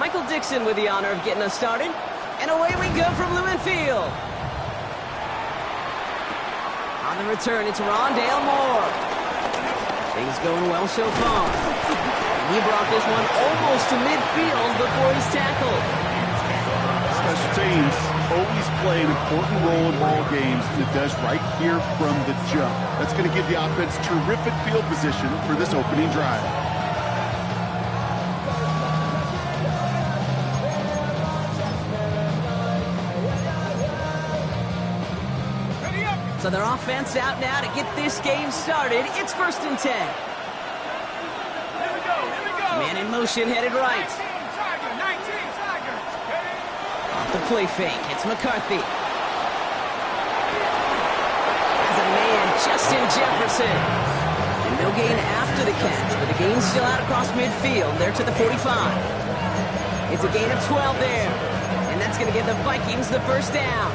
Michael Dixon with the honor of getting us started. And away we go from Lumen Field. On the return, it's Rondale Moore. Things going well so far. And he brought this one almost to midfield before he's tackled. Special teams always play an important role in ball games, and it does right here from the jump. That's going to give the offense terrific field position for this opening drive. So their offense out now to get this game started. It's 1st and 10. Here we go. Man in motion, headed right. 19 Tiger. Off the play fake, it's McCarthy. Has a man, Justin Jefferson. And no gain after the catch, but the gain's still out across midfield. They're to the 45. It's a gain of 12 there. And that's going to give the Vikings the first down.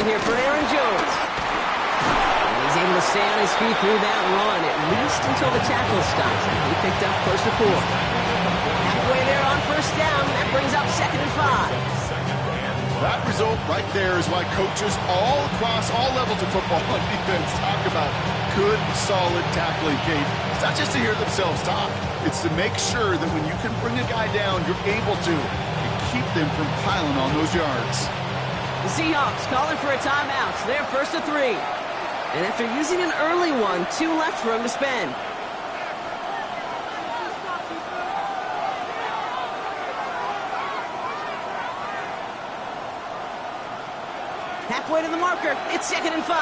Here for Aaron Jones. And he's able to stay on his feet through that run, at least until the tackle stops him. He picked up close to 4. Halfway there on 1st down. That brings up 2nd and 5. That result right there is why coaches all across all levels of football on defense talk about good, solid tackling, Kate. It's not just to hear themselves talk. It's to make sure that when you can bring a guy down, you're able to and keep them from piling on those yards. The Seahawks calling for a timeout. So they're 1st and 3. And after using an early one, 2 left for him to spend. Halfway to the marker. It's 2nd and 5.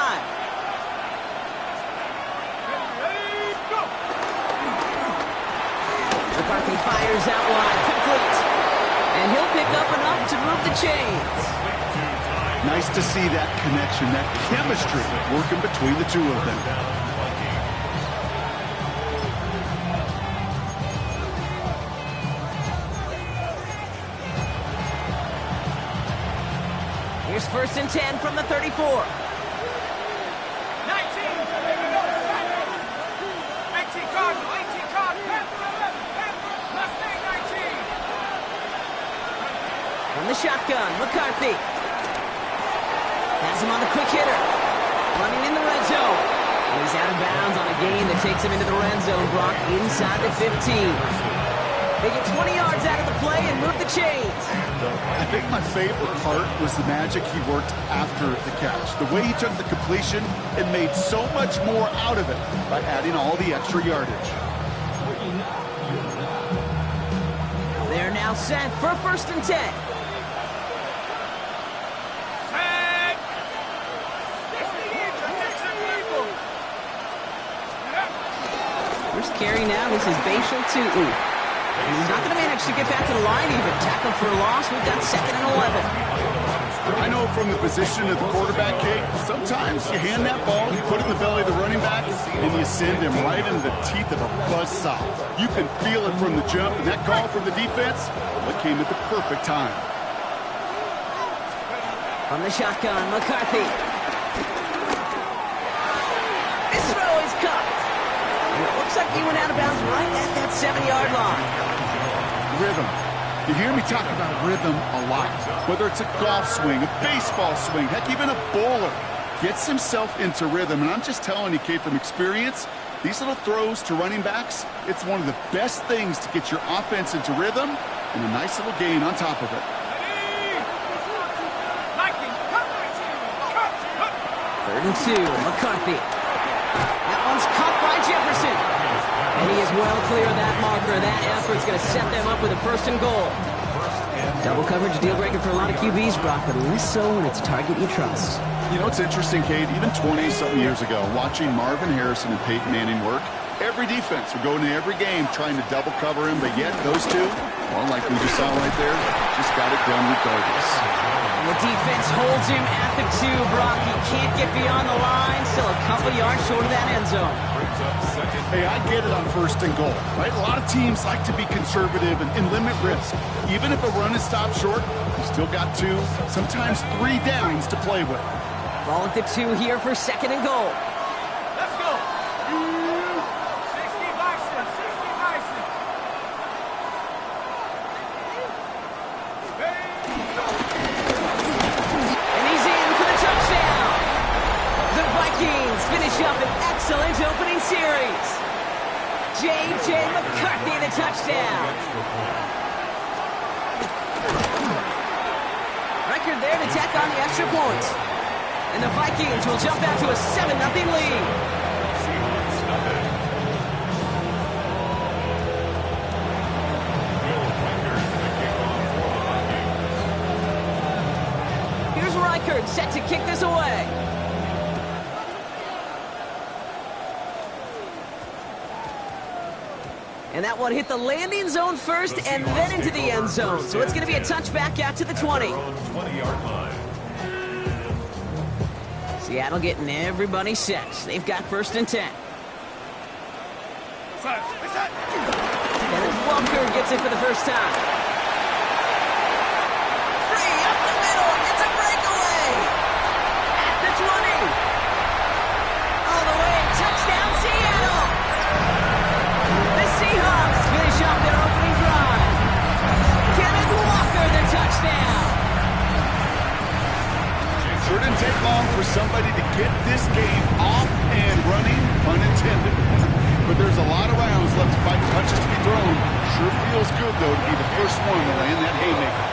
McCarthy fires out wide. Complete. And he'll pick up enough to move the chains. Nice to see that connection, that chemistry working between the two of them. Here's 1st and 10 from the 34. 19 Cardinal. From the shotgun, McCarthy. Has him on the quick hitter. Running in the red zone. And he's out of bounds on a gain that takes him into the red zone. Brock inside the 15. They get 20 yards out of the play and move the chains. I think my favorite part was the magic he worked after the catch. The way he took the completion and made so much more out of it by adding all the extra yardage. They're now set for 1st and 10. First carry now, this is Bashal Tootin. And he's not going to manage to get back to the line even. Tackled for a loss. We've got 2nd and 11. I know from the position of the quarterback, Kate, sometimes you hand that ball, you put it in the belly of the running back, and you send him right into the teeth of a buzzsaw. You can feel it from the jump, and that call from the defense, that came at the perfect time. From the shotgun, McCarthy. This throw is caught. And it looks like he went out of bounds right at that 7-yard line. Rhythm. You hear me talk about rhythm a lot. Whether it's a golf swing, a baseball swing, heck, even a bowler gets himself into rhythm. And I'm just telling you, Kate, from experience, these little throws to running backs, it's one of the best things to get your offense into rhythm and a nice little gain on top of it. 3rd and 2, McCarthy. That one's caught by Jefferson. And he is well clear of that marker. That effort's going to set them up with a 1st and goal. Double coverage deal breaker for a lot of QBs, Brock, but less so when it's a target you trust. You know, it's interesting, Kate, even 20-something years ago, watching Marvin Harrison and Peyton Manning work, Every defense will go into every game trying to double cover him, but yet those two, well, like we just saw right there, just got it done regardless. And the defense holds him at the 2, Brock. He can't get beyond the line. Still a couple yards short of that end zone. Hey, I get it on 1st and goal, right? A lot of teams like to be conservative and limit risk. Even if a run is stopped short, you still got 2, sometimes 3 downs to play with. Ball at the 2 here for 2nd and goal. Let's go. 60 Bison, 60 Bison. And he's in for the touchdown. The Vikings finish up an excellent opening series. J.J. McCarthy the touchdown. Record there to tack on the extra point. And the Vikings will jump out to a 7-0 lead. Here's Reichert set to kick this away. And that one hit the landing zone first and then into the end zone. So it's going to be a touchback out to the 20. 20-yard line. Seattle getting everybody set. They've got 1st and 10. Kenneth Walker gets it for the first time. Free up the middle. It's a breakaway. At the 20. All the way. Touchdown, Seattle. The Seahawks finish up their opening drive. Kenneth Walker, the touchdown. Sure didn't take long for somebody to get this game off and running, pun intended. But there's a lot of rounds left to fight, punches to be thrown. Sure feels good, though, to be the first one to land that haymaker.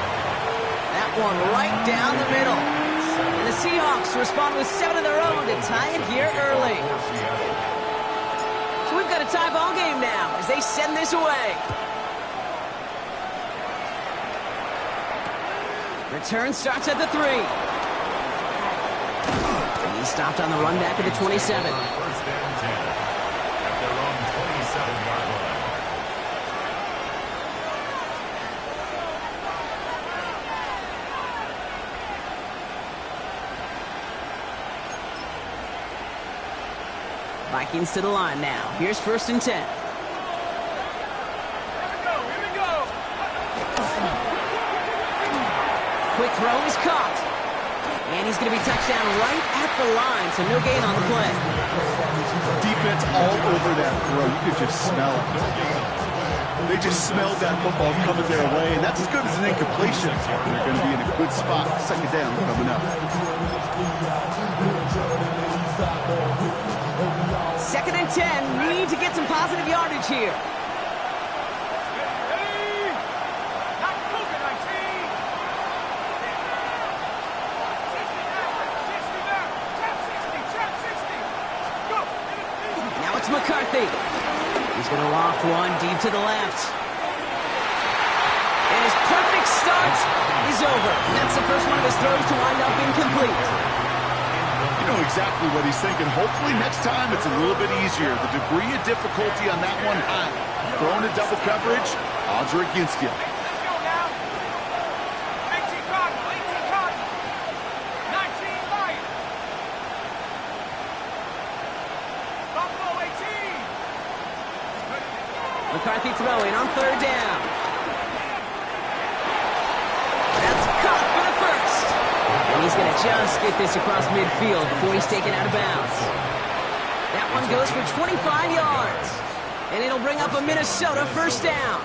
That one right down the middle. And the Seahawks respond with 7 of their own to tie it here early. So we've got a tie ball game now as they send this away. Return starts at the 3. He stopped on the run back at the 27. 1st and 10 at their own 27-yard line. Vikings to the line now. Here's 1st and 10. Here we go. Quick throw is caught. And he's going to be touched down right at the line, so no gain on the play. Defense all over that throw. You could just smell it. They just smelled that football coming their way, and that's as good as an incompletion. They're going to be in a good spot. 2nd down coming up. 2nd and 10. Need to get some positive yardage here. Ready? Not cooking, 19. 60 back. Trap 60. Go. Now it's McCarthy. He's going to loft one deep to the left. And his perfect start is over. That's the first one of his throws to wind up incomplete. You know exactly what he's thinking. Hopefully next time it's a little bit easier. The degree of difficulty on that one high. Throwing to double coverage, odds are against you. Let's go now. 18 Cardinal. 18 Cardinal. 19 Lion. Buffalo 18. McCarthy throwing on 3rd down. That's caught for the first. And he's going to just get this across midfield before he's taken out of bounds. That one goes for 25 yards. And it'll bring up a Minnesota 1st down.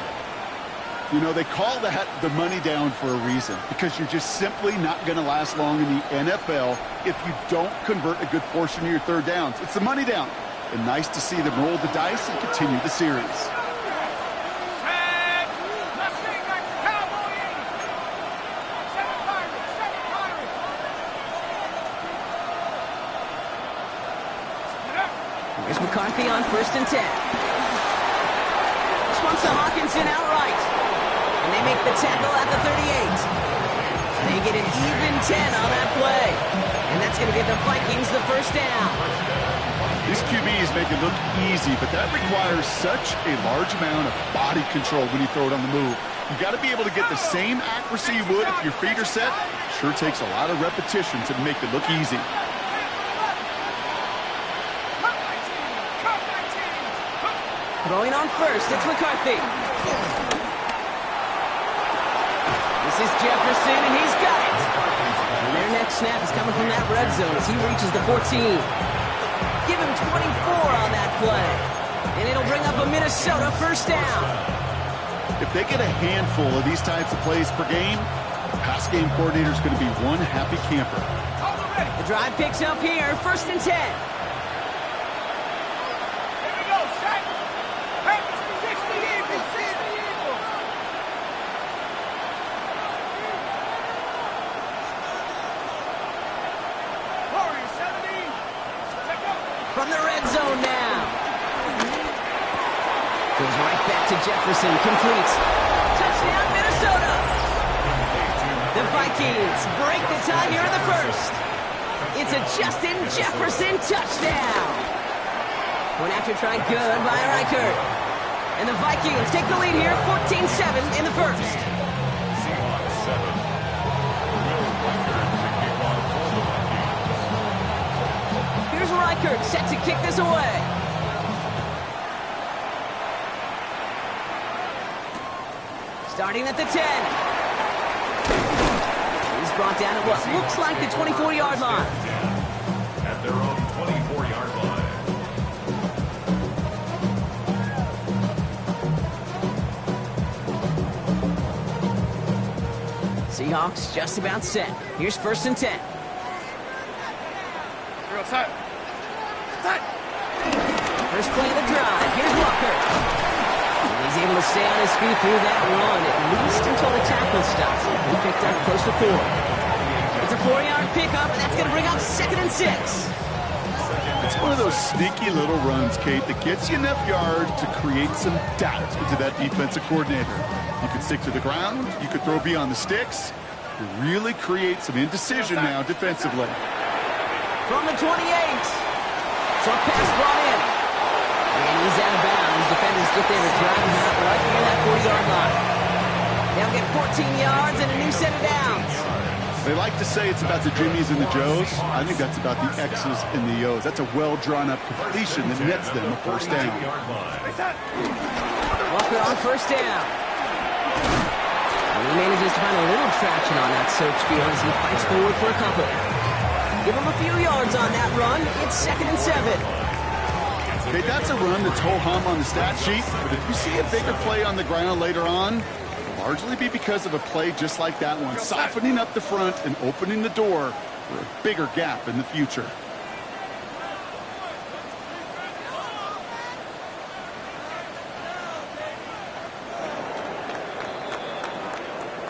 You know, they call that the money down for a reason, because you're just simply not going to last long in the NFL if you don't convert a good portion of your 3rd downs. It's the money down. And nice to see them roll the dice and continue the series. Tag. Let's sing like the Cowboys. 7 Pirates. 7 Pirates. Here's McCarthy on 1st and 10. This one's to Hawkinson outright. And they make the tackle at the 38. They get an even 10 on that play. And that's going to give the Vikings the 1st down. You These QBs make it look easy, but that requires such a large amount of body control when you throw it on the move. You got to be able to get the same accuracy you would if your feet are set. Sure takes a lot of repetition to make it look easy. Throwing on first, it's McCarthy. This is Jefferson, and he's got it. And their next snap is coming from that red zone as he reaches the 14. Give him 24 on that play. And it'll bring up a Minnesota first down. If they get a handful of these types of plays per game, the pass game coordinator is going to be one happy camper. The drive picks up here, 1st and 10. From the red zone now. Goes right back to Jefferson. Complete. Touchdown, Minnesota. The Vikings break the tie here in the first. It's a Justin Jefferson touchdown. Went after tried good by Reichert. And the Vikings take the lead here, 14-7 in the first. Seahawks 7. Will Reichert to kick off for the Vikings. Here's Reichert set to kick this away. Starting at the 10. He's brought down at what looks like the 24-yard line. At their own 24-yard line. Seahawks just about set. Here's 1st and 10. First play of the drive. Here's Walker. And he's able to stay on his feet through that run, at least until the tackle stops. He picked up close to 4. It's a 4-yard pickup, and that's going to bring up 2nd and 6. It's one of those sneaky little runs, Kate, that gets you enough yards to create some doubt into that defensive coordinator. You could stick to the ground. You could throw beyond the sticks. You really create some indecision now defensively. From the 28. Short pass brought in. And he's out of bounds. Defenders get there to drive him out right near that 40-yard line. They'll get 14 yards and a new set of downs. They like to say it's about the Jimmies and the Joes. I think that's about the X's and the O's. That's a well-drawn-up completion that nets them a first down. Walker on first down. And he manages to find a little traction on that search field as he fights forward for a couple. Give him a few yards on that run. It's 2nd and 7. Okay, that's a run that's ho-hum on the stat sheet, but if you see a bigger play on the ground later on, it'll largely be because of a play just like that one, softening up the front and opening the door for a bigger gap in the future.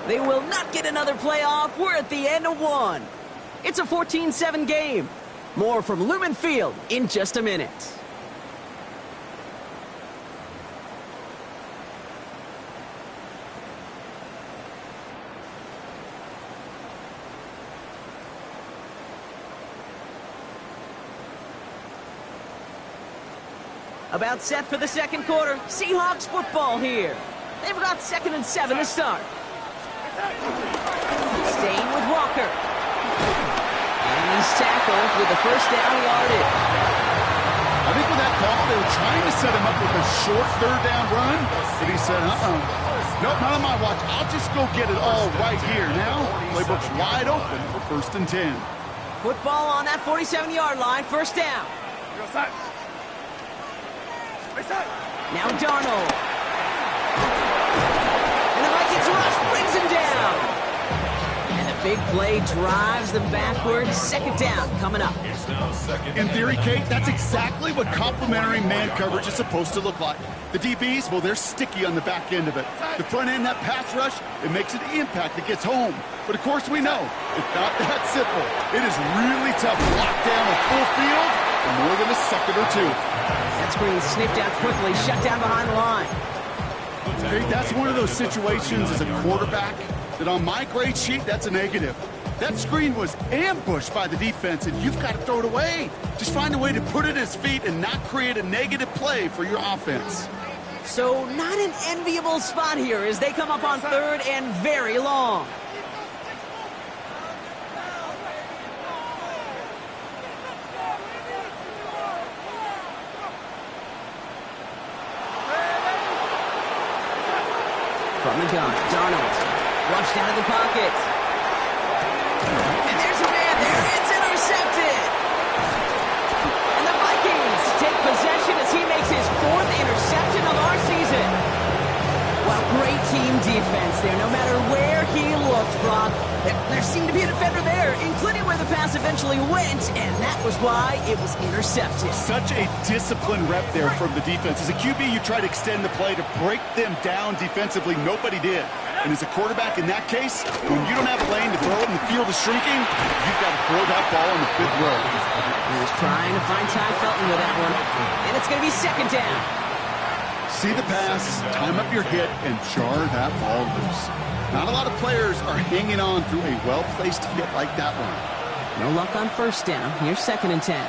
They will not get another playoff. We're at the end of one. It's a 14-7 game. More from Lumen Field in just a minute. About set for the second quarter. Seahawks football here. They've got 2nd and 7 to start. Staying with Walker. And he's tackled with the first down yardage. I think with that call, they were trying to set him up with a short 3rd down run, but he said, nope, not on my watch. I'll just go get it all right here. Now, playbook's wide open for 1st and 10. Football on that 47-yard line, first down. Now Darnold. And the Vikings rush brings him down. And the big play drives them backwards. 2nd down coming up. In theory, Kate, that's exactly what complementary man coverage is supposed to look like. The DBs, well, they're sticky on the back end of it. The front end, that pass rush, it makes an impact that gets home. But of course we know, it's not that simple. It is really tough to lock down a full field for more than a second or two. That screen sniffed out quickly, shut down behind the line. Kate, that's one of those situations as a quarterback that on my grade sheet, that's a negative. That screen was ambushed by the defense, and you've got to throw it away. Just find a way to put it at his feet and not create a negative play for your offense. So not an enviable spot here as they come up on third and very long. From the gun, Darnold flushed out of the pocket. And there's a man there. It's intercepted. And the Vikings take possession as he makes his 4th interception of our season. Well, great team defense there. No matter where he looked, Brock, there seemed to be a defender there, including where the pass eventually went, and that was why it was intercepted. Such a disciplined rep there from the defense. As a QB, you try to extend the play to break them down defensively. Nobody did. And as a quarterback in that case, when you don't have a lane to throw it and the field is shrinking, you've got to throw that ball in the 5th row. He was trying to find Ty Felton with that one, and it's going to be 2nd down. See the pass, time up your hit, and jar that ball loose. Not a lot of players are hanging on through a well-placed hit like that one. No luck on 1st down. Here's 2nd and 10.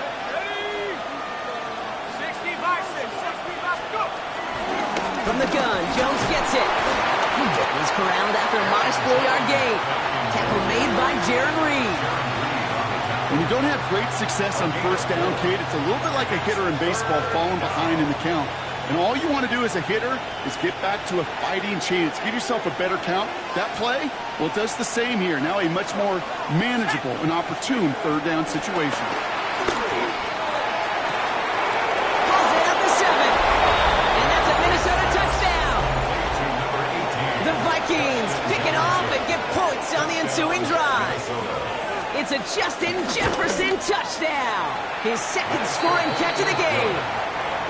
60 Vikings, 60 Vikings, go! From the gun, Jones gets it. He's corralled after a modest 4-yard gain. Tackle made by Jaron Reed. When you don't have great success on 1st down, Kate, it's a little bit like a hitter in baseball falling behind in the count. And all you want to do as a hitter is get back to a fighting chance. Give yourself a better count. That play, well, it does the same here. Now a much more manageable and opportune 3rd down situation. Pulls it up to 7. And that's a Minnesota touchdown. The Vikings pick it off and get points on the ensuing drive. It's a Justin Jefferson touchdown. His 2nd scoring catch of the game.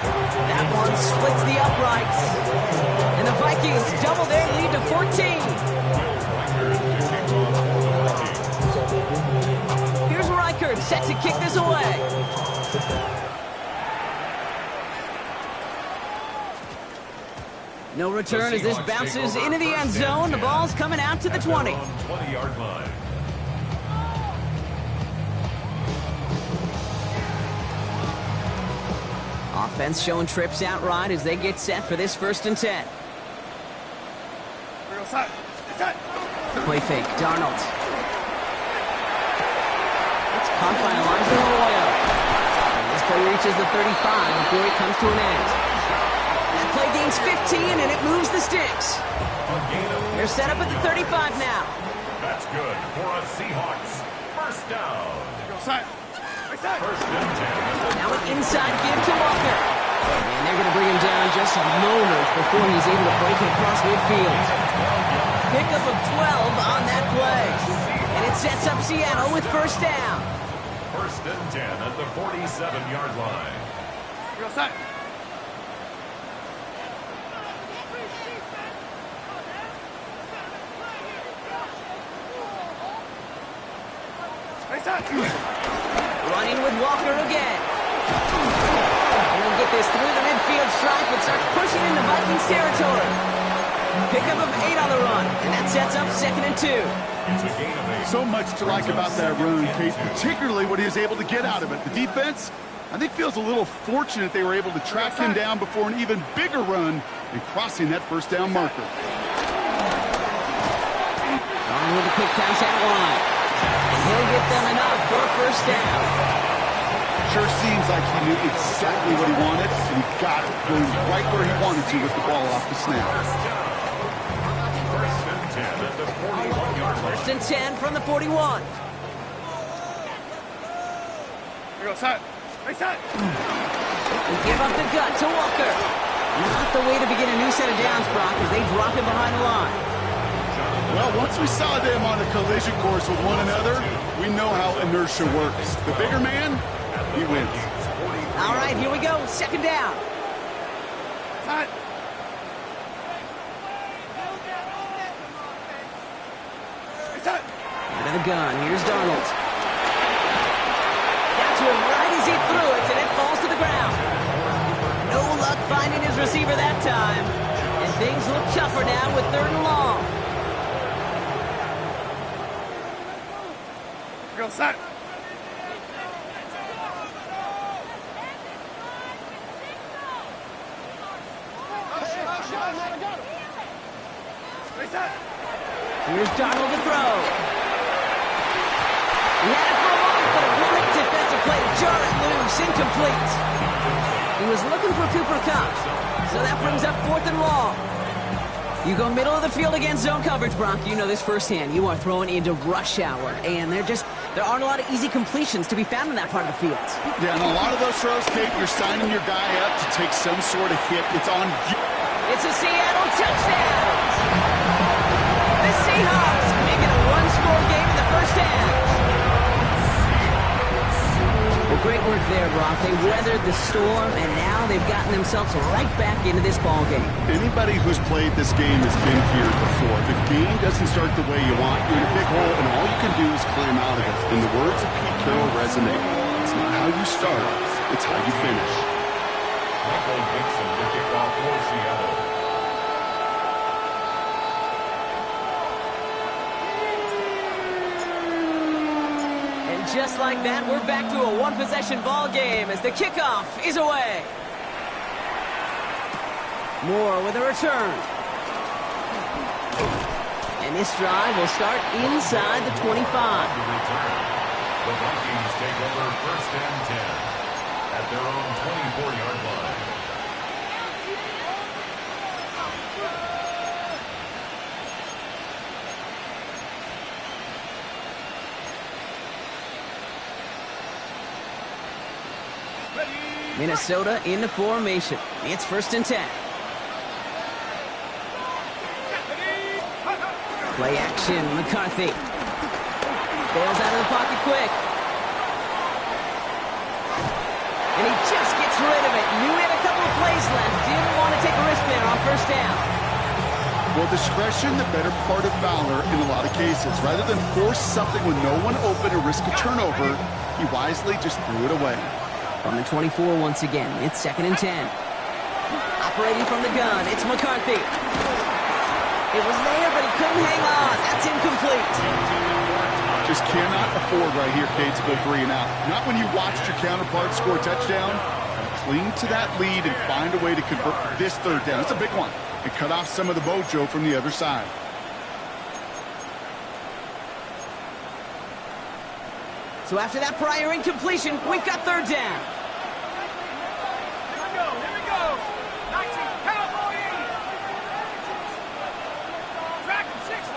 That one splits the uprights. And the Vikings double their lead to 14. Here's Reichert set to kick this away. No return as this bounces into the end zone. The ball's coming out to the 20. 20-yard line. Offense showing trips outright as they get set for this 1st and 10. Play fake, Darnold. It's caught by Elijah Arroyo. And this play reaches the 35 before it comes to an end. That play gains 15 and it moves the sticks. They're set up at the 35 now. That's good for a Seahawks 1st down. 1st and 10. Now an inside give to Walker. And they're going to bring him down just a moment before he's able to break it across midfield. Pickup of 12 on that play. And it sets up Seattle with 1st down. 1st and 10 at the 47-yard line. Running with Walker again. And he'll get this through the midfield stripe and starts pushing into Vikings territory. Pickup of 8 on the run, and that sets up 2nd and 2. It's a gain of 8. So much to like about that run, Kate, particularly what he was able to get out of it. The defense, I think, feels a little fortunate they were able to track him down before an even bigger run and crossing that 1st down marker. On with the quick pass out line. And he'll get them enough for a 1st down. Sure seems like he knew exactly what he wanted, and he got it going right where he wanted to with the ball off the snap. 1st and 10 at the 41-yard line. 1st and 10 from the 41. We give up the gut to Walker. Not the way to begin a new set of downs, Brock, as they drop him behind the line. Well, once we saw them on a collision course with one another, we know how inertia works. The bigger man, he wins. All right, here we go. 2nd down. Out of the gun. Here's Darnold. Got to him right as he threw it, and it falls to the ground. No luck finding his receiver that time. And things look tougher now with 3rd and long. Here's Darnold to throw. He had it for a moment, but a great defensive play to jar it loose. Incomplete. He was looking for Cooper Kupp, so that brings up 4th and long. You go middle of the field against zone coverage, Bronk. You know this firsthand. You are throwing into rush hour, and there aren't a lot of easy completions to be found in that part of the field. Yeah, and a lot of those throws, Kate, you're signing your guy up to take some sort of hit. It's on you. It's a Seattle touchdown. The Seahawks make it a one-score game in the first half. Well, great work there, Brock. They weathered the storm, and now they've gotten themselves right back into this ball game. Anybody who's played this game has been here before. The game doesn't start the way you want. You're in a big hole, and all you can do is climb out of it. And the words of Pete Carroll resonate. It's not how you start, it's how you finish. Michael Dixon to kick off for Seattle. Just like that, we're back to a one-possession ball game as the kickoff is away. Moore with a return. And this drive will start inside the 25. The Vikings take over 1st and 10 at their own 24-yard line. Minnesota into formation. It's 1st and 10. Play action, McCarthy. Bails out of the pocket quick. And he just gets rid of it. Knew he had a couple of plays left. Didn't want to take a risk there on 1st down. Well, discretion, the better part of valor in a lot of cases. Rather than force something with no one open or risk a turnover, he wisely just threw it away. From the 24 once again, it's 2nd and 10. Operating from the gun, it's McCarthy. It was there, but he couldn't hang on. That's incomplete. Just cannot afford right here, Kate, to go 3 and out. Not when you watched your counterpart score a touchdown. Cling to that lead and find a way to convert this 3rd down. It's a big one. And cut off some of the mojo from the other side. So after that prior incompletion, we've got 3rd down. Here we go. 19, Cowboy 80. Track 60.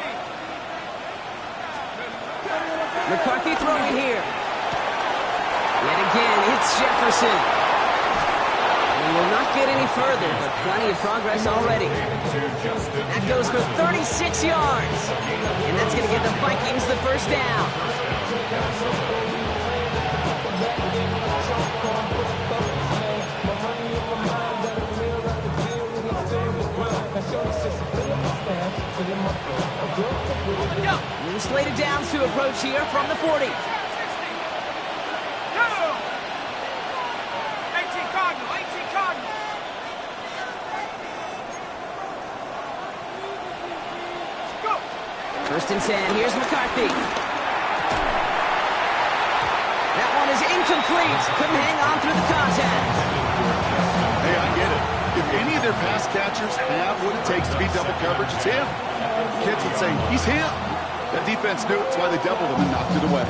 McCarthy throwing here. Yet again, it's Jefferson. And will not get any further, but plenty of progress already. That goes for 36 yards. And that's going to give the Vikings the 1st down. New slated downs to approach here from the 40. 18 Cardinal, 18 Cardinal. Go. 1st and 10, here's McCarthy. That one is incomplete. Couldn't hang on through the contact. Hey, I get it. If any of their pass catchers have what it takes to beat double coverage, it's him. Kids would say, he's him. That defense knew it, that's why they doubled him and knocked it away.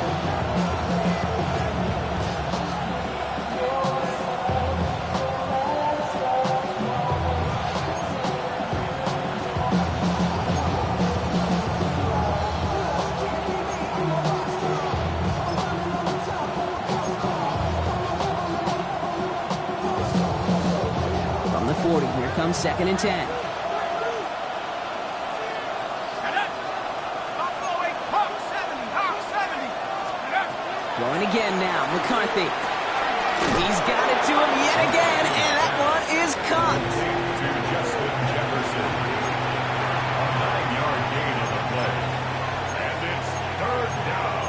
From the 40, here comes 2nd and 10. Going again now, McCarthy. He's got it to him yet again, and that one is caught. To Justin Jefferson. A 9-yard gain on the play. And it's 3rd down.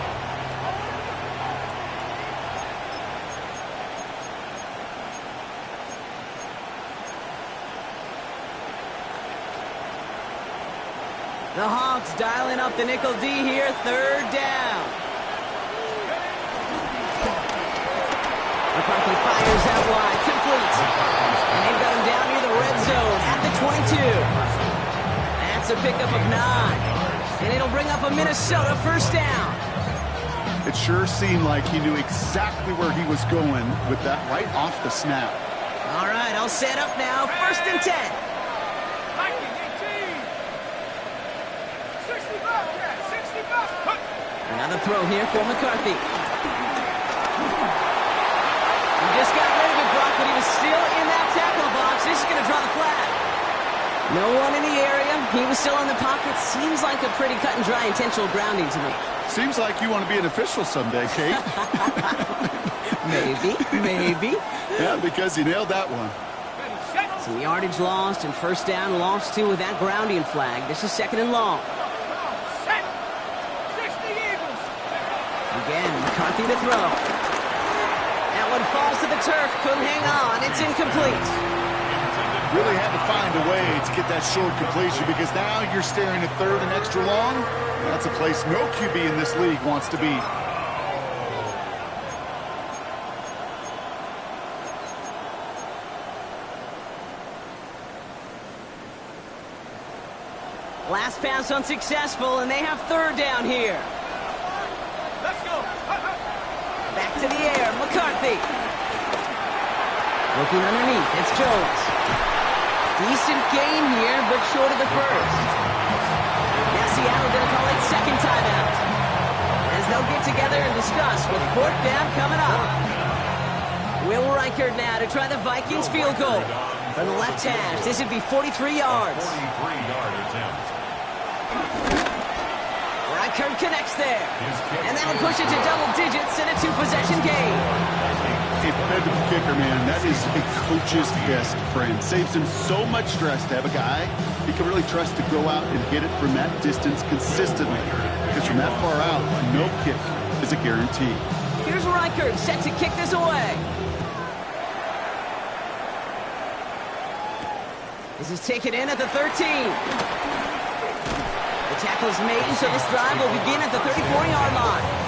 The Hawks dialing up the nickel D here, 3rd down. That's a pickup of 9. And it'll bring up a Minnesota first down. It sure seemed like he knew exactly where he was going with that right off the snap. All right, I'll set up now. First and 10. Viking 18. 60 bucks, yeah, 60 bucks. Cut. Another throw here for McCarthy. He just got rid of it, Brock, but he was still in that tackle box. This is going to draw the flag. No one in the area. He was still in the pocket. Seems like a pretty cut and dry intentional grounding to me. Seems like you want to be an official someday, Kate. Maybe. Yeah, because you nailed that one. Some yardage lost and first down lost too with that grounding flag. This is second and long. Set. 60 Eagles. Again, McCarthy to throw. That one falls to the turf. Couldn't hang on. It's incomplete. Really had to find a way to get that short completion because now you're staring at third and extra long. That's a place no QB in this league wants to be. Last pass unsuccessful, and they have third down here. Let's go. Back to the air, McCarthy. Looking underneath, it's Jones. Decent gain here, but short of the first. Now Seattle going to call it second timeout, as they'll get together and discuss with fourth down coming up. Will Reichert now to try the Vikings field goal. From the left hash, this would be 43 yards. 43-yard attempt. Reichert connects there. And that'll push it to double digits in a two-possession game. A dependable kicker, man. That is a coach's best friend. Saves him so much stress to have a guy he can really trust to go out and hit it from that distance consistently. Because from that far out, no kick is a guarantee. Here's Reichert set to kick this away. This is taken in at the 13. The tackle's made, so this drive will begin at the 34-yard line.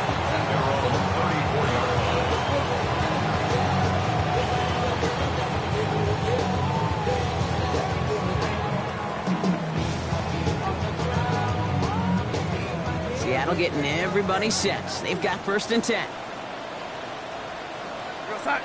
Seattle getting everybody set. They've got first and 10. Real side.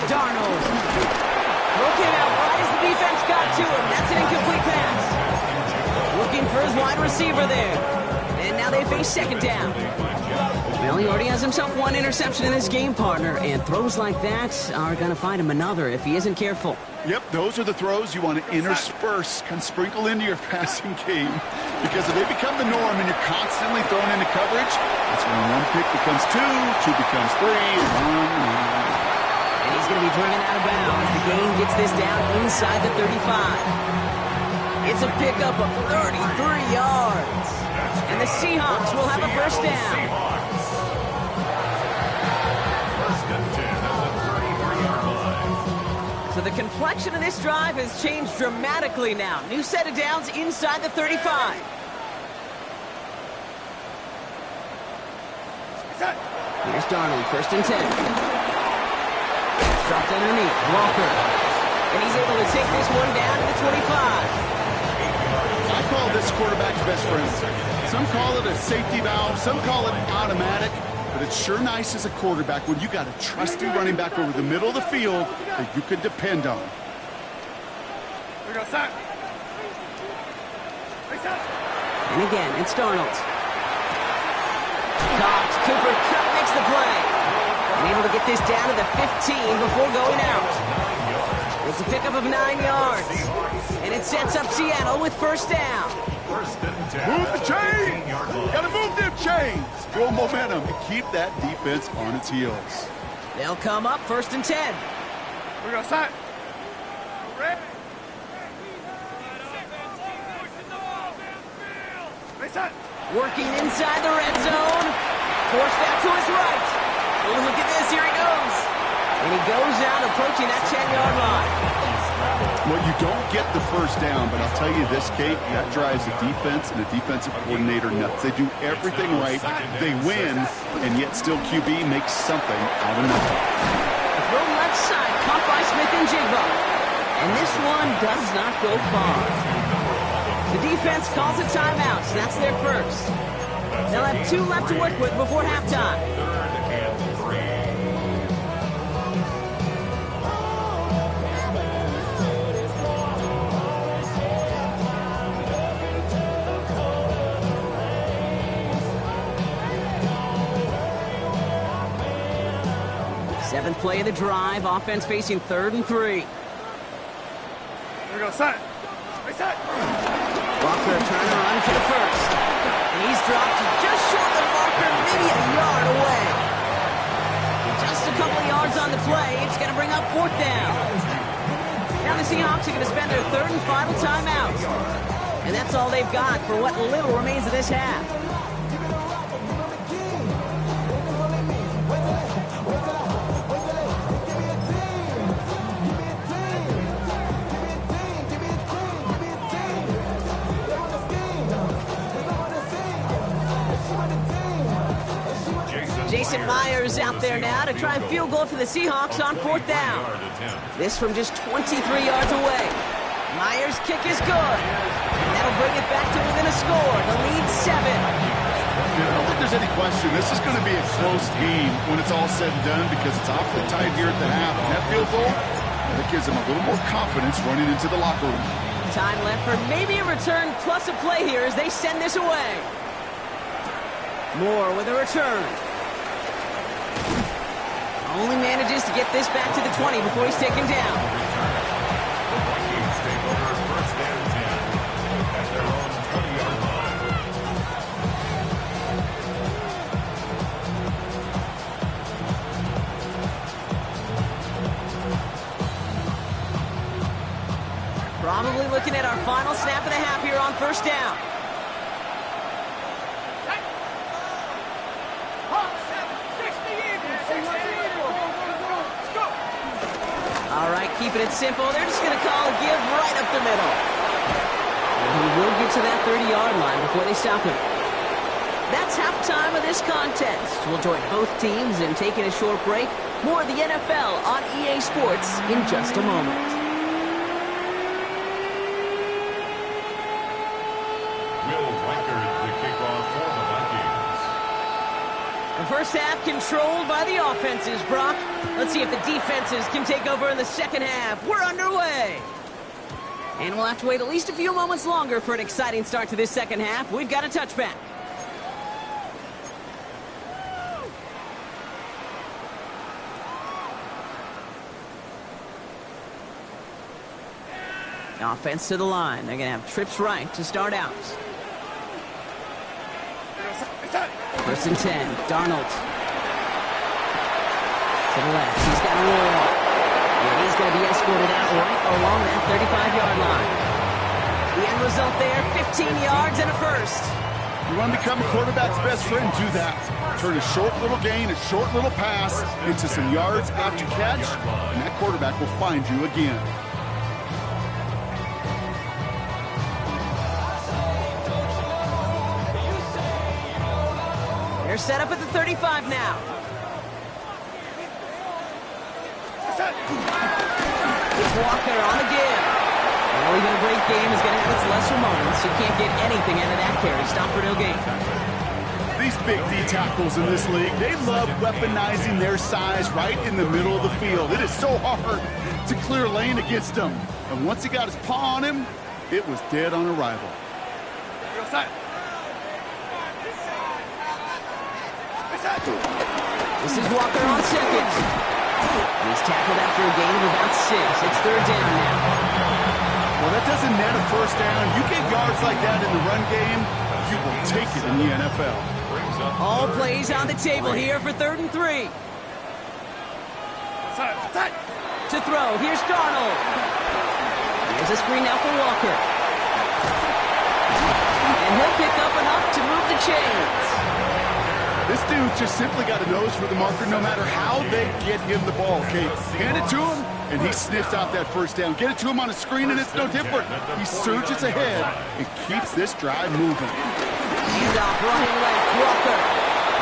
Darnold. Looking out right as the defense got to him. That's an incomplete pass. Looking for his wide receiver there. And now they face second down. Well, he already has himself one interception in his game, partner. And throws like that are going to find him another if he isn't careful. Yep, those are the throws you want to intersperse, kind of sprinkle into your passing game. Because if they become the norm and you're constantly thrown into coverage, that's when one pick becomes two becomes three, and one. And he's going to be driven out of bounds. The gain gets this down inside the 35. It's a pickup of 33 yards. And the Seahawks will have a first down. First and 10 at the 33-yard line. So the complexion of this drive has changed dramatically now. New set of downs inside the 35. Here's Darnold, first and 10. It's dropped underneath, Walker. And he's able to take this one down to the 25. I call this quarterback's best friend. Some call it a safety valve, some call it automatic, but it's sure nice as a quarterback when you got a trusty running back over the middle of the field that you can depend on. We go side. And again, it's Darnold. Caught. Cooper Kupp makes the play. And able to get this down to the 15 before going out. It's a pickup of 9 yards. And it sets up Seattle with first down. First and 10. Move the chains! 15-yard line. Gotta move them chains! Build momentum and keep that defense on its heels. They'll come up first and 10. We go side. Ready. Working inside the red zone. Forced out to his right. Oh, look at this. Here he goes. And he goes out approaching that 10-yard line. Well, you don't get the first down, but I'll tell you this, Kate, that drives the defense and the defensive coordinator nuts. They do everything right, they win, and yet still QB makes something out of nothing. The throw left side, caught by Smith and Jigba. And this one does not go far. The defense calls a timeout, so that's their first. They'll have 2 left to work with before halftime. Seventh play of the drive, offense facing 3rd and 3. Here we go, set. Reset. Walker trying to run for the first. And he's dropped just short of the marker, maybe a yard away. Just a couple of yards on the play. It's going to bring up 4th down. Now the Seahawks are going to spend their 3rd and final timeout. And that's all they've got for what little remains of this half. Jason Myers out there now to try and field goal for the Seahawks on 4th down. This from just 23 yards away. Myers' kick is good. And that'll bring it back to within a score. The lead 7. I don't think there's any question. This is going to be a close game when it's all said and done because it's awfully tight here at the half. And that field goal, that gives them a little more confidence running into the locker room. Time left for maybe a return plus a play here as they send this away. Moore with a return. Only manages to get this back to the 20 before he's taken down. Probably looking at our final snap of the half here on 1st down. All right, keeping it simple. They're just going to call a give right up the middle. And he will get to that 30-yard line before they stop him. That's halftime of this contest. We'll join both teams in taking a short break. More of the NFL on EA Sports in just a moment. The first half controlled by the offenses, Brock. Let's see if the defenses can take over in the second half. We're underway. And we'll have to wait at least a few moments longer for an exciting start to this second half. We've got a touchback. Offense to the line. They're going to have trips right to start out. 1st and 10. Darnold. To the left. He's got a roll. And he's going to be escorted out right along that 35-yard line. The end result there, 15 yards and a first. You want to become a quarterback's best friend, do that. Turn a short little gain, a short little pass into some yards after catch, and that quarterback will find you again. They're set up at the 35 now. It's Walker on the give. Well, even a great game is going to have its lesser moments. You can't get anything out of that carry. Stop for no gain. These big D tackles in this league, they love weaponizing their size right in the middle of the field. It is so hard to clear lane against them. And once he got his paw on him, it was dead on arrival. This is Walker on 2nd. He's tackled after a gain of about 6. It's 3rd down now. Well, that doesn't net a first down. You get yards like that in the run game, you will take it in the NFL. All plays on the table here for 3rd and 3. To throw, here's Darnold. Here's a screen now for Walker. And he'll pick up enough to move the chains. This dude's just simply got a nose for the marker no matter how they get him the ball, Kate. Hand it to him, and he sniffs out that first down. Get it to him on a screen, and it's no different. He surges ahead and keeps this drive moving. Handoff running left, Walker.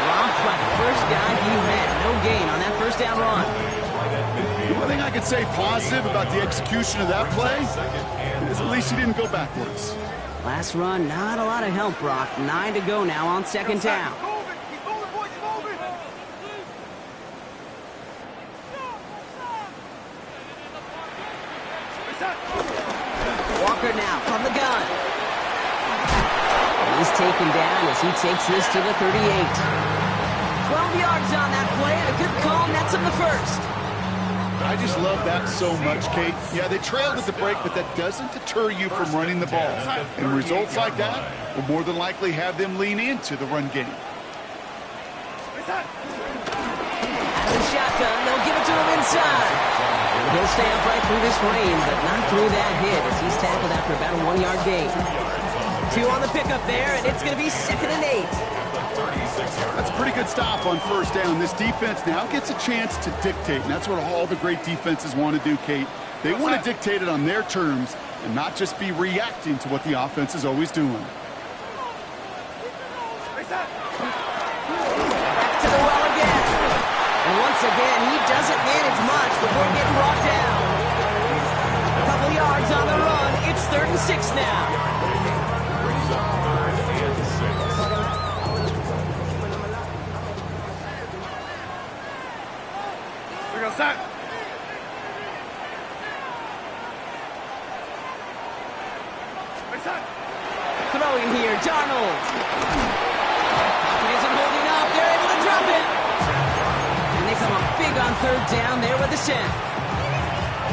Dropped by the first guy he had. No gain on that first down run. The one thing I could say positive about the execution of that play is at least he didn't go backwards. Last run, not a lot of help, Brock. 9 to go now on second down. Keep moving, boys, moving. Walker now from the gun. He's taken down as he takes this to the 38. 12 yards on that play, and a good call nets him the first. I just love that so much, Kate. Yeah, they trailed at the break, but that doesn't deter you from running the ball. And results like that will more than likely have them lean into the run game. Out of the shotgun, they'll give it to him inside. And he'll stay upright through this rain, but not through that hit as he's tackled after about a 1-yard gain. 2 on the pickup there, and it's going to be 2nd and 8. That's a pretty good stop on first down. This defense now gets a chance to dictate, and that's what all the great defenses want to do, Kate. They want to dictate it on their terms and not just be reacting to what the offense is always doing. Back to the well again. And once again, he doesn't manage much before getting brought down. A couple yards on the run. It's 3rd and 6 now. Throwing here, Darnold. Pocket isn't holding up. They're able to drop it. And they come up big on 3rd down there with the sack.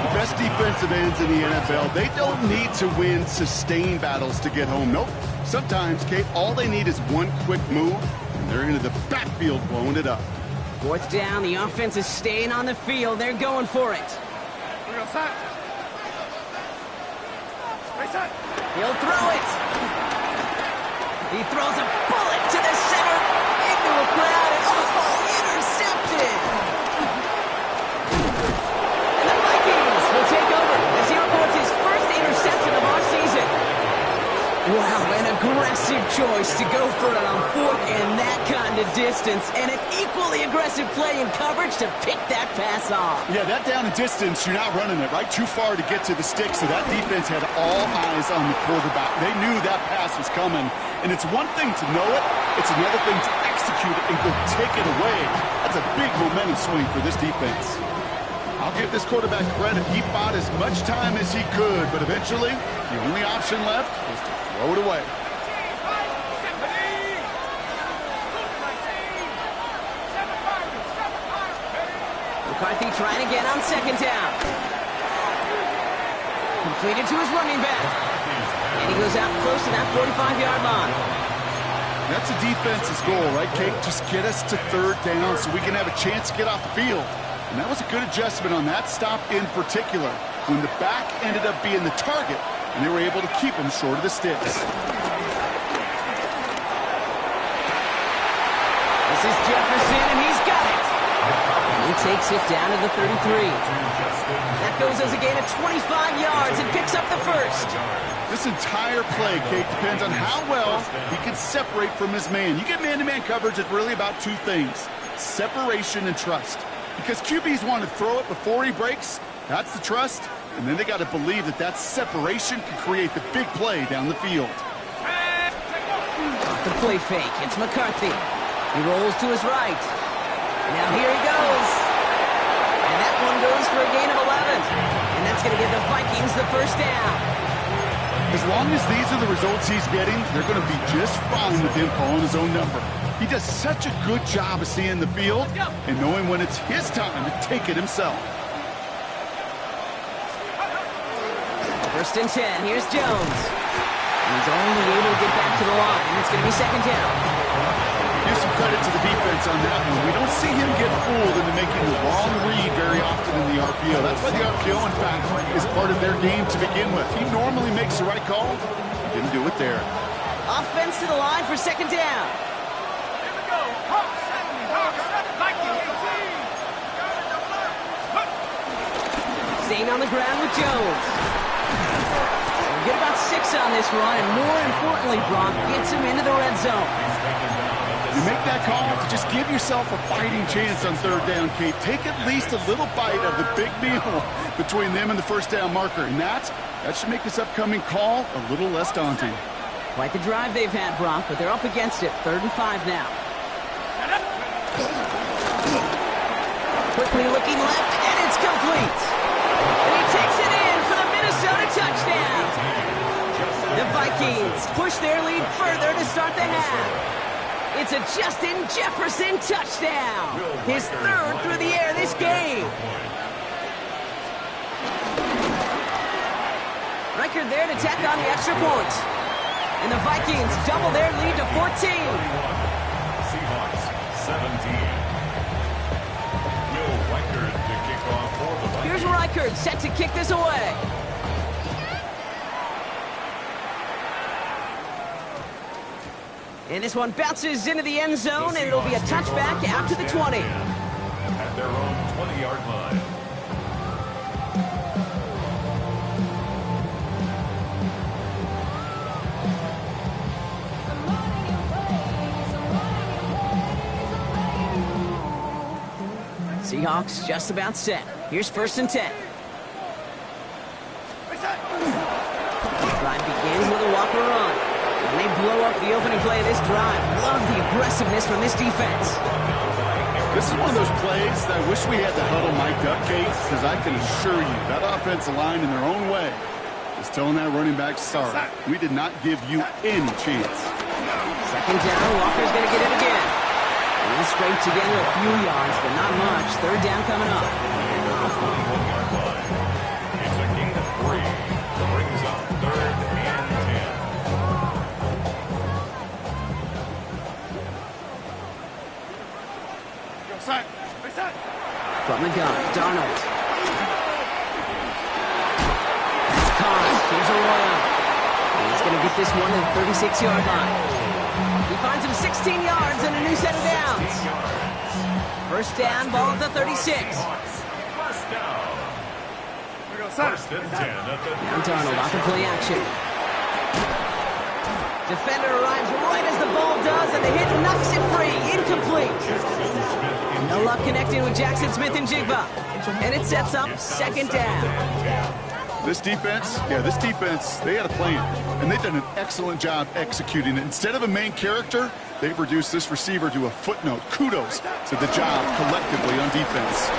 The best defensive ends in the NFL, they don't need to win sustained battles to get home. Nope. Sometimes, Kate, all they need is one quick move, and they're into the backfield blowing it up. 4th down, the offense is staying on the field. They're going for it. He'll throw it. He throws a bullet to the center into a crowd, and intercepted. And the Vikings will take over as he records his first interception of our season. Wow, an aggressive choice to go for it on 4th and that kind of distance, and an equally aggressive play in coverage to pick that pass off. Yeah, that down and distance, you're not running it, right? Too far to get to the stick, so that defense had all eyes on the quarterback. They knew that pass was coming, and it's one thing to know it, it's another thing to execute it and go take it away. That's a big momentum swing for this defense. I'll give this quarterback credit. He bought as much time as he could, but eventually, the only option left was to throw it away. McCarthy trying again on 2nd down. Completed to his running back. And he goes out close to that 45-yard line. That's a defense's goal, right, Kate? Just get us to 3rd down so we can have a chance to get off the field. And that was a good adjustment on that stop in particular, when the back ended up being the target, and they were able to keep him short of the sticks. This is Jefferson, and he's got it. He takes it down to the 33. That goes as a gain of 25 yards and picks up the first. This entire play, Kate, depends on how well he can separate from his man. You get man-to-man coverage, it's really about 2 things: separation and trust. Because QBs want to throw it before he breaks, that's the trust, and then they got to believe that that separation can create the big play down the field. Off the play fake, it's McCarthy. He rolls to his right. Now here he goes. And that one goes for a gain of 11. And that's going to give the Vikings the first down. As long as these are the results he's getting, they're going to be just fine with him calling his own number. He does such a good job of seeing the field and knowing when it's his time to take it himself. 1st and 10. Here's Jones. He's only able to get back to the line. It's going to be 2nd down. Give some credit to the defense on that one. We don't see him get fooled into making the wrong read very often in the RPO. That's why the RPO, in fact, is part of their game to begin with. He normally makes the right call. He didn't do it there. Offense to the line for 2nd down. Here we go. Hawk 7, Viking 18. Staying on the ground with Jones. We'll get about 6 on this run, and more importantly, Brock gets him into the red zone. You make that call to just give yourself a fighting chance on third down, Kate. Take at least a little bite of the big meal between them and the first down marker, and that should make this upcoming call a little less daunting. Quite the drive they've had, Brock, but they're up against it. 3rd and 5 now. Quickly looking left, and it's complete. And he takes it in for the Minnesota touchdown. The Vikings push their lead further to start the half. It's a Justin Jefferson touchdown. His 3rd through the air this game. Record there to tack on the extra point. And the Vikings double their lead to 14. Seahawks 17. Will Reichard to kick off for the Vikings. Here's Reichard set to kick this away. And this one bounces into the end zone, and it'll be a touchback out to the 20. At their own 20-yard line. Seahawks just about set. Here's 1st and 10. Drive begins with a walker run. And they blow up the opening play of this drive. Love the aggressiveness from this defense. This is one of those plays that I wish we had the huddle mic'd up, Kate, because I can assure you that offensive line in their own way is telling that running back, sorry, we did not give you any chance. 2nd down, Walker's going to get it again. And he scraped together a few yards, but not much. 3rd down coming up. It's a gain of 3. Brings up 3rd and 10. From the gun, Darnold. It's caught. Here's Arroyo. And he's going to get this one to the 36-yard line. He finds him 16 yards and a new set of downs. 1st down, ball at the 36. First down. 1st and 10 at the Now Darnold off the play action. Defender arrives right as the ball does, and the hit knocks it free. Incomplete. No luck connecting with Jackson Smith and Jigba. And it sets up 2nd down. This defense, they had a plan, and they've done an excellent job executing it. Instead of a main character, they've reduced this receiver to a footnote. Kudos to the job collectively on defense.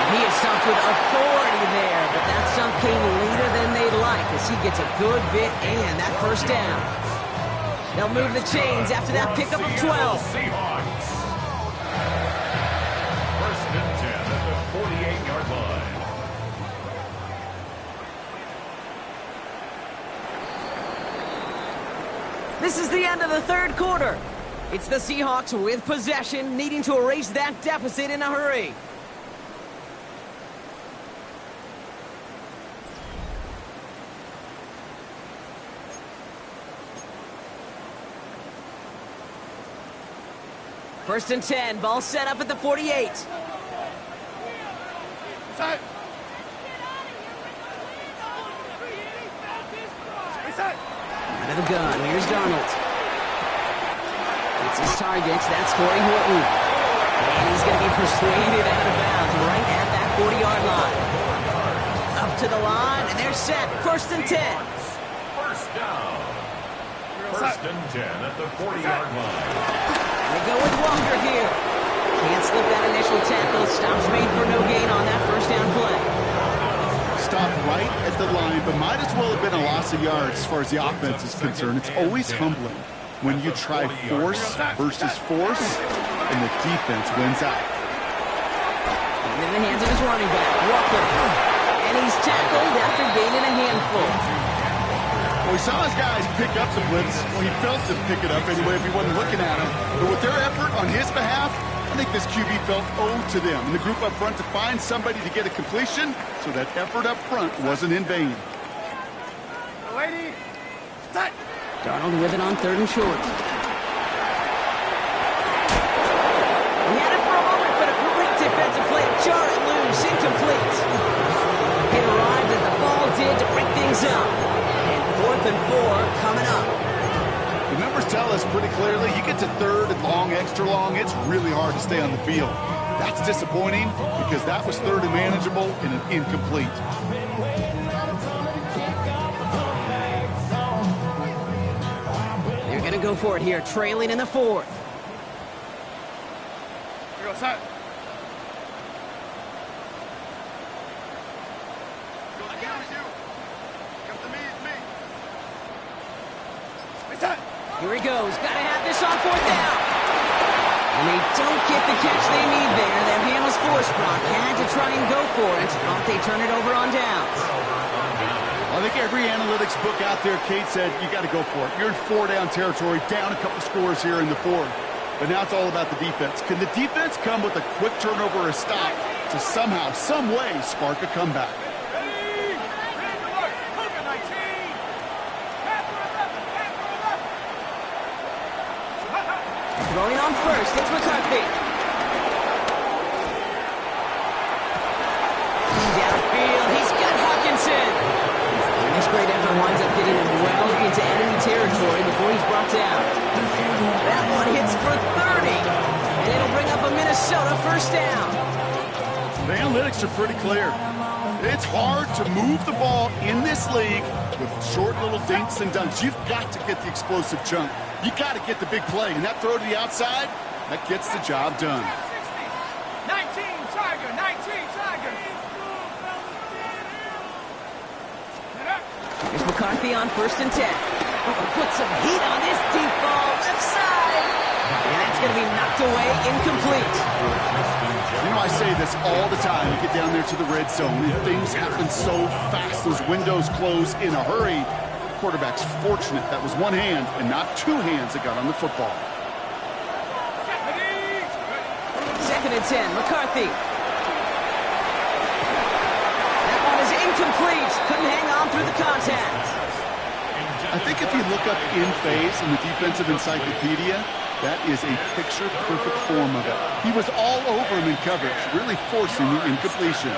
He is stumped with authority there, but that stump came later than they'd like as he gets a good bit and that 1st down. They'll move the chains after that pickup of 12. Seahawks. 1st and 10 at the 48-yard line. This is the end of the 3rd quarter. It's the Seahawks with possession, needing to erase that deficit in a hurry. First and 10, ball set up at the 48. Out of the gun, here's Darnold. It's his target, that's Torrey Horton. And he's going to be persuaded out of bounds right at that 40-yard line. Up to the line, and they're set. 1st and 10. First down. 1st and 10 at the 40-yard line. They go with Walker here. Can't slip that initial tackle. Stops made for no gain on that 1st down play. Stopped right at the line, but might as well have been a loss of yards as far as the offense is concerned. It's always humbling when you try force versus force, and the defense wins out. In the hands of his running back, Walker. And he's tackled after gaining a handful. Well, we saw his guys pick up the blitz. Well, he felt them pick it up anyway if he wasn't looking at him. But with their effort on his behalf, I think this QB felt owed to them and the group up front to find somebody to get a completion, so that effort up front wasn't in vain. Darnold with it on 3rd and short. He had it for a moment, but a great defensive play to jar it loose. us pretty clearly. You get to third and long, extra long, it's really hard to stay on the field. That's disappointing because that was third and manageable and an incomplete. They're going to go for it here, trailing in the fourth. Here goes that. Here he goes. Got to have this on fourth down. And they don't get the catch they need there. Their hand was forced. Brock had to try and go for it, but they turn it over on downs. I think every analytics book out there, Kate, said you got to go for it. You're in four-down territory, down a couple scores here in the fourth. But now it's all about the defense. Can the defense come with a quick turnover or a stop to somehow, some way, spark a comeback? Throwing on first, it's McCarthy. Downfield, he's got Hawkinson. And this great effort winds up getting him well into enemy territory before he's brought down. That one hits for 30, and it'll bring up a Minnesota first down. The analytics are pretty clear. It's hard to move the ball in this league with short little dinks and dunks. You've got to get the explosive chunk. You got to get the big play, and that throw to the outside, that gets the job done. 19 Tiger, 19 Tiger. Here's McCarthy on first and 10. Oh, put some heat on this deep ball, left side. And that's going to be knocked away, incomplete. You know, I say this all the time. You get down there to the red zone, and things happen so fast. Those windows close in a hurry. Quarterback's fortunate that was one hand and not two hands that got on the football. Second and 10, McCarthy. That one is incomplete. Couldn't hang on through the contact. I think if you look up in phase in the defensive encyclopedia, that is a picture-perfect form of it. He was all over him in coverage, really forcing the incompletion.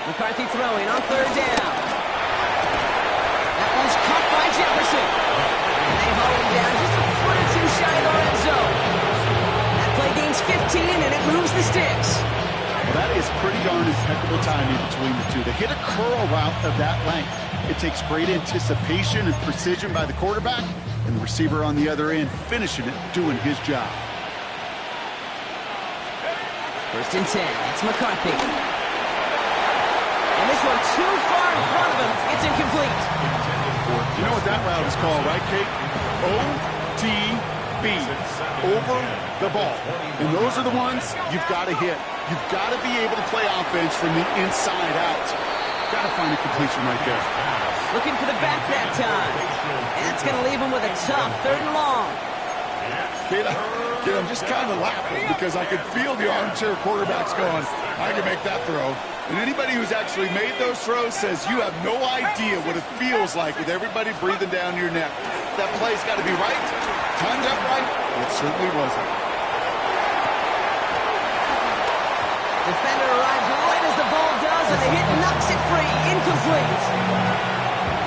McCarthy throwing on third down. That one's caught by Jefferson. And they haul him down just a foot or two shy of the red zone. That play gains 15, and it moves the sticks. Well, that is pretty darn impeccable timing between the two. They hit a curl route of that length. It takes great anticipation and precision by the quarterback, and the receiver on the other end finishing it, doing his job. First and 10, it's McCarthy. And this one too far in front of him. It's incomplete. You know what that route is called, right, Kate? OTB. Over the ball. And those are the ones you've got to hit. You've got to be able to play offense from the inside out. Got to find a completion right there. Looking for the back that time. That's going to leave him with a tough third and long. Kate, I'm just kind of laughing because I could feel the armchair quarterbacks going, I can make that throw. And anybody who's actually made those throws says you have no idea what it feels like with everybody breathing down your neck. That play's got to be right, timed up right. It certainly wasn't. Defender arrives right as the ball does, and the hit knocks it free. Incomplete.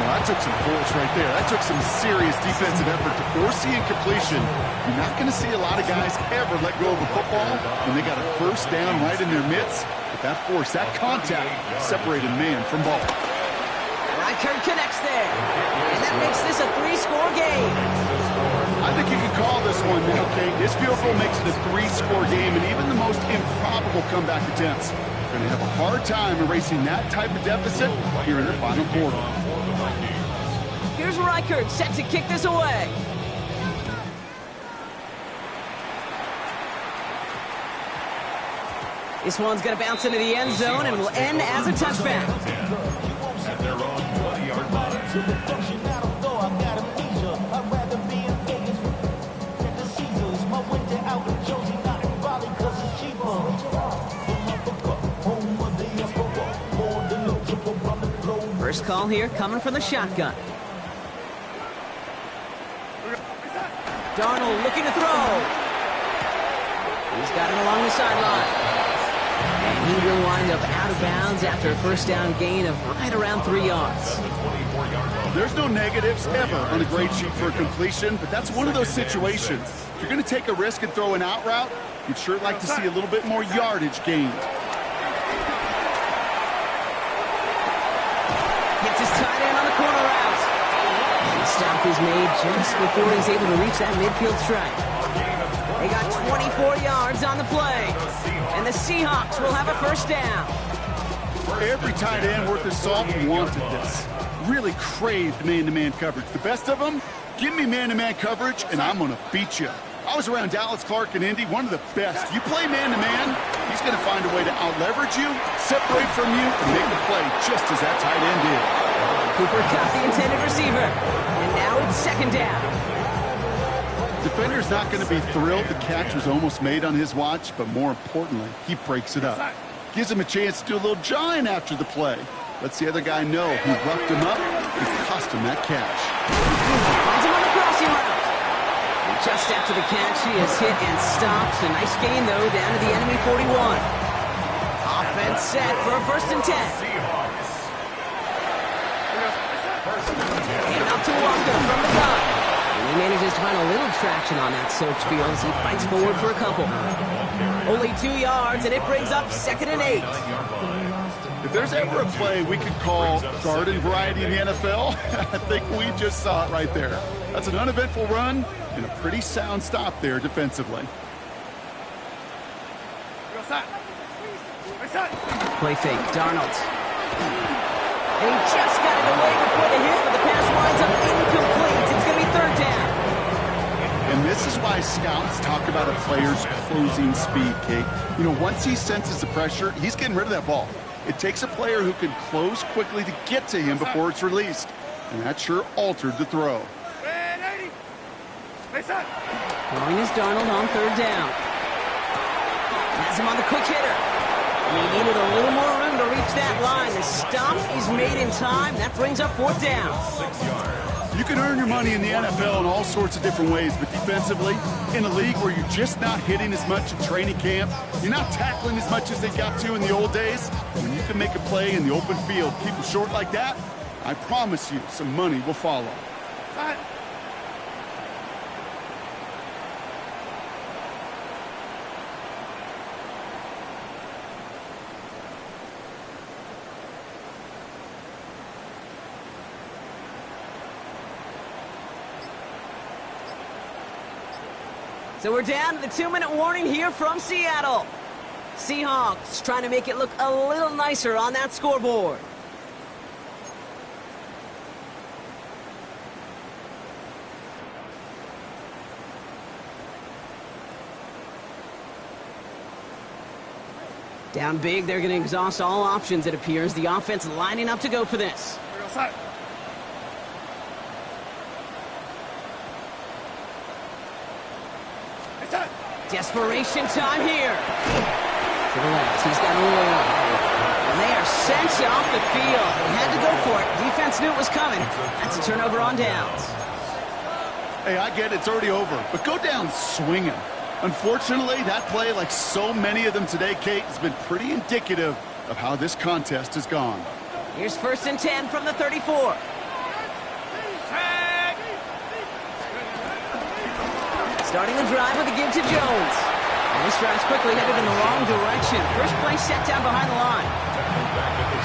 Well, that took some force right there. That took some serious defensive effort to force the incompletion. You're not going to see a lot of guys ever let go of a football when they got a first down right in their midst. But that force, that contact, separated man from ball. Reichert connects there. And that makes this a three-score game. I think you can call this one now, Kate. This field goal makes it a three-score game, and even the most improbable comeback attempts are going to have a hard time erasing that type of deficit here in the final quarter. Here's Reichert set to kick this away. This one's going to bounce into the end zone and will end as a touchback. And they're on 20-yard line. First call here coming from the shotgun. Darnold looking to throw. He's got it along the sideline. And he will wind up out of bounds after a first down gain of right around 3 yards. There's no negatives ever on a grade sheet for a completion, but that's one of those situations. If you're going to take a risk and throw an out route, you'd sure like to see a little bit more yardage gained. Gets his tight end on the corner route. And the stop is made just before he's able to reach that midfield stripe. They got 24 yards on the play. And the Seahawks will have a first down. Every tight end worth his salt wanted this. Really craved man-to-man coverage. The best of them, give me man-to-man coverage, and I'm going to beat you. I was around Dallas Clark and Indy, one of the best. You play man-to-man, he's going to find a way to out-leverage you, separate from you, and make the play just as that tight end did. Cooper caught the intended receiver, and now it's second down. Defender's not going to be thrilled the catch was almost made on his watch, but more importantly, he breaks it up. Gives him a chance to do a little jawing after the play. Lets the other guy know who roughed him up and cost him that catch. Finds him on the crossing route. And just after the catch, he is hit and stopped. A nice gain, though, down to the enemy 41. Offense set for a 1st and 10. And off to Walker from the gun. And he manages to find a little traction on that search field as he fights forward for a couple. Only 2 yards, and it brings up 2nd and 8. If there's ever a play we could call garden variety in the NFL, I think we just saw it right there. That's an uneventful run and a pretty sound stop there defensively. Play fake, Darnold. And he just got it away before the hit, but the pass winds up incomplete. It's going to be 3rd down. And this is why scouts talk about a player's closing speed, Kate. You know, once he senses the pressure, he's getting rid of that ball. It takes a player who can close quickly to get to him before it's released. And that sure altered the throw. Throwing is Darnold on 3rd down. Has him on the quick hitter. And he needed a little more room to reach that line. The stop is made in time. That brings up 4th down. You can earn your money in the NFL in all sorts of different ways, but defensively, in a league where you're just not hitting as much in training camp, you're not tackling as much as they got to in the old days, when you can make a play in the open field, keep them short like that, I promise you some money will follow. So we're down to the 2-minute warning here from Seattle. Seahawks trying to make it look a little nicer on that scoreboard. Down big, they're going to exhaust all options, it appears. The offense lining up to go for this. Desperation time here. To the left, he's got a roll. And they are sent off the field. They had to go for it. Defense knew it was coming. That's a turnover on downs. Hey, I get it, it's already over, but go down swinging. Unfortunately, that play, like so many of them today, Kate, has been pretty indicative of how this contest has gone. Here's 1st and 10 from the 34. Starting the drive with a give to Jones. And this drive's quickly headed in the wrong direction. First play set down behind the line.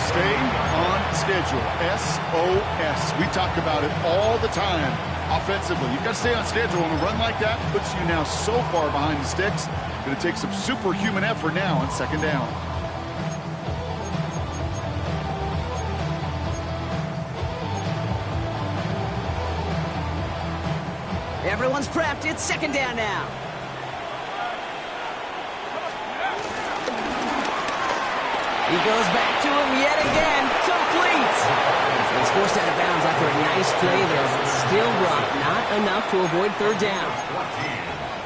Stay on schedule. SOS. We talk about it all the time. Offensively, you've got to stay on schedule, and a run like that puts you now so far behind the sticks. Going to take some superhuman effort now on 2nd down. Everyone's prepped. It's 2nd down now. He goes back to him yet again. Complete. He's forced out of bounds after a nice play there, but still blocked. Not enough to avoid 3rd down.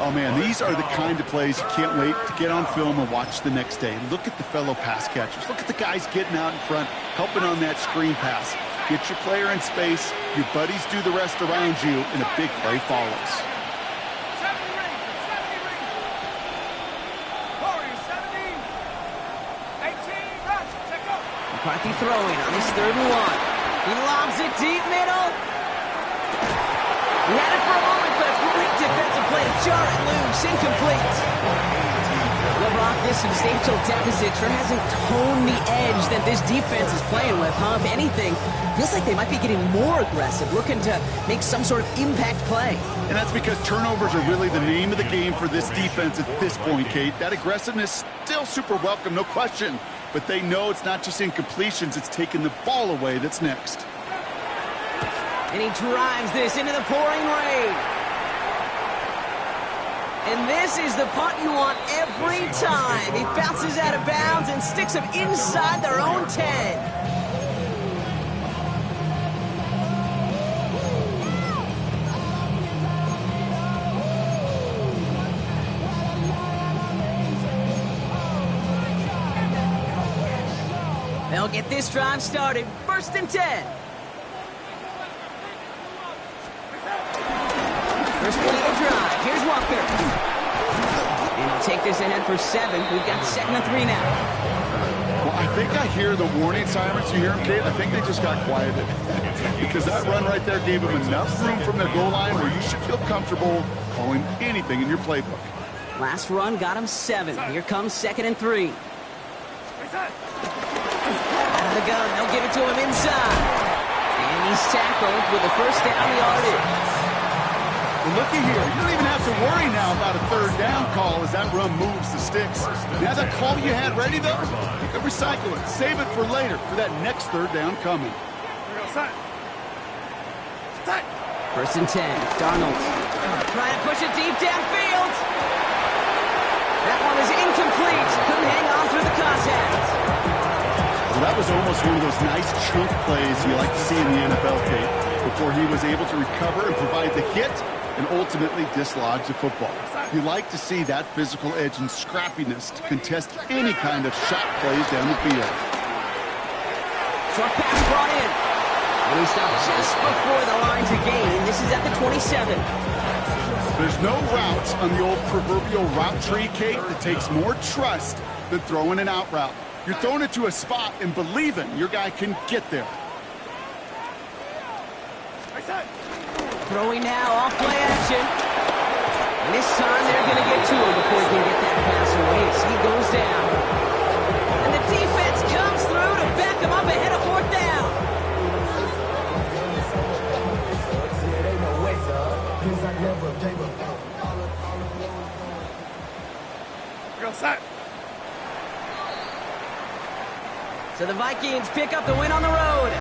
Oh, man, these are the kind of plays you can't wait to get on film and watch the next day. Look at the fellow pass catchers. Look at the guys getting out in front, helping on that screen pass. Get your player in space, your buddies do the rest around you, and a big play follows. McCarthy throwing on his 3rd and 1. He lobs it deep middle. He had it for a moment, but a great defensive play to jar it loose. Incomplete. Well, Brock, this substantial deficit sure hasn't toned the edge that this defense is playing with, huh? If anything, feels like they might be getting more aggressive, looking to make some sort of impact play. And that's because turnovers are really the name of the game for this defense at this point, Kate. That aggressiveness still super welcome, no question. But they know it's not just incompletions, it's taking the ball away that's next. And he drives this into the pouring rain. And this is the punt you want every time. He bounces out of bounds and sticks them inside their own 10. They'll get this drive started. 1st and 10. First play of the drive. Here's Walker. And he'll take this ahead for 7. We've got 2nd and 3 now. Well, I think I hear the warning sirens. You hear them, Kate? I think they just got quieted. Because that run right there gave them enough room from the goal line where you should feel comfortable calling anything in your playbook. Last run got him 7. Here comes 2nd and 3. Out of the gun, they'll give it to him inside. And he's tackled with the 1st down yardage. Well, looky here. You don't even have to worry now about a 3rd down call as that run moves the sticks. Now that call you had ready, though, you can recycle it. Save it for later for that next 3rd down coming. 1st and 10. Darnold trying to push it deep downfield. That one is incomplete. Couldn't hang on through the contact. Well, that was almost one of those nice chunk plays you like to see in the NFL, Kate, before he was able to recover and provide the hit and ultimately dislodge the football. You like to see that physical edge and scrappiness to contest any kind of shot plays down the field. Short pass brought in. And he stopped just before the line to gain. This is at the 27. There's no route on the old proverbial route tree, Kate, that takes more trust than throwing an out route. You're throwing it to a spot and believing your guy can get there. Throwing now, off play action. And this time they're going to get to him before he can get that pass away as he goes down. And the defense comes through to back him up ahead of 4th down. So the Vikings pick up the win on the road.